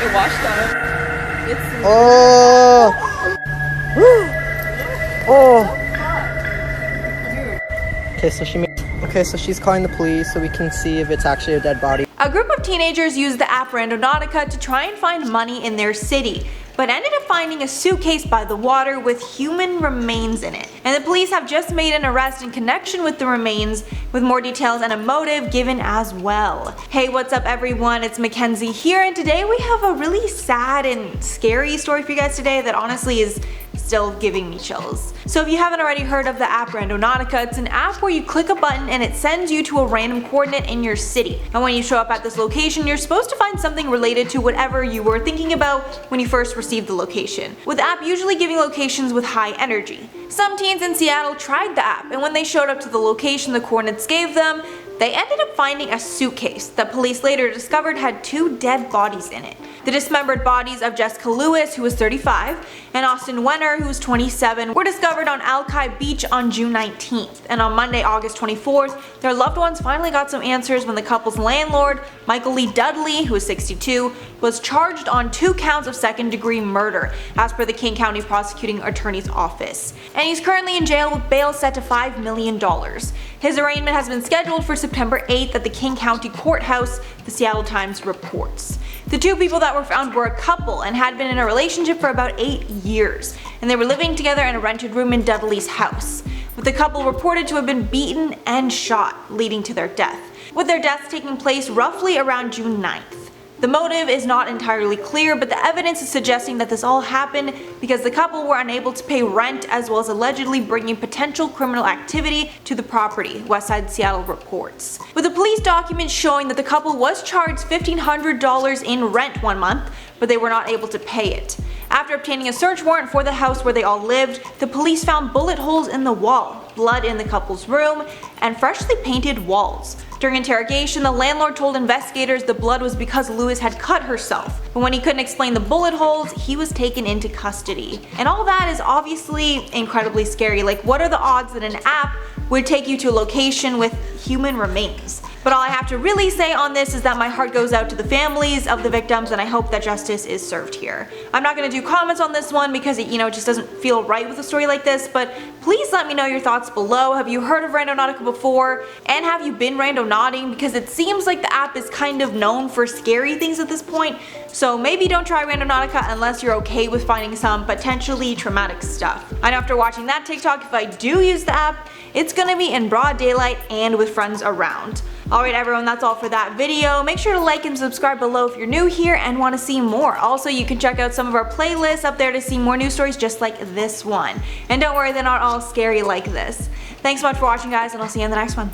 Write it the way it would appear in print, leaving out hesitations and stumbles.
It washed up. It's Oh! Oh! Okay, so she's calling the police so we can see if it's actually a dead body. A group of teenagers used the app Randonautica to try and find money in their city, but ended up finding a suitcase by the water with human remains in it. And the police have just made an arrest in connection with the remains, with more details and a motive given as well. Hey, what's up everyone? It's Mackenzie here, and today we have a really sad and scary story for you guys today that honestly is still giving me chills. So if you haven't already heard of the app Randonautica, it's an app where you click a button and it sends you to a random coordinate in your city. And when you show up at this location, you're supposed to find something related to whatever you were thinking about when you first received the location, with the app usually giving locations with high energy. Some teens in Seattle tried the app, and when they showed up to the location the coordinates gave them, they ended up finding a suitcase that police later discovered had 2 dead bodies in it. The dismembered bodies of Jessica Lewis, who was 35, and Austin Wenner, who was 27, were discovered on Alki Beach on June 19th. And on Monday, August 24th, their loved ones finally got some answers when the couple's landlord, Michael Lee Dudley, who was 62, was charged on 2 counts of second-degree murder, as per the King County Prosecuting Attorney's Office. And he's currently in jail with bail set to $5 million. His arraignment has been scheduled for September 8th at the King County Courthouse, the Seattle Times reports. The 2 people that were found were a couple and had been in a relationship for about 8 years, and they were living together in a rented room in Dudley's house, with the couple reported to have been beaten and shot, leading to their death, with their deaths taking place roughly around June 9th. The motive is not entirely clear, but the evidence is suggesting that this all happened because the couple were unable to pay rent, as well as allegedly bringing potential criminal activity to the property, Westside Seattle reports. With the police documents showing that the couple was charged $1,500 in rent one month, but they were not able to pay it. After obtaining a search warrant for the house where they all lived, the police found bullet holes in the wall, blood in the couple's room, and freshly painted walls. During interrogation, the landlord told investigators the blood was because Lewis had cut herself, but when he couldn't explain the bullet holes, he was taken into custody. And all that is obviously incredibly scary. Like, what are the odds that an app would take you to a location with human remains? But all I have to really say on this is that my heart goes out to the families of the victims, and I hope that justice is served here. I'm not going to do comments on this one because it just doesn't feel right with a story like this, but please let me know your thoughts below. Have you heard of Randonautica before? And have you been randonauting? Because it seems like the app is kind of known for scary things at this point, so maybe don't try Randonautica unless you're okay with finding some potentially traumatic stuff. I know after watching that TikTok, if I do use the app, it's gonna be in broad daylight and with friends around. Alright everyone, that's all for that video. Make sure to like and subscribe below if you're new here and want to see more. Also, you can check out some of our playlists up there to see more news stories just like this one. And don't worry, they're not all scary like this. Thanks so much for watching guys, and I'll see you in the next one.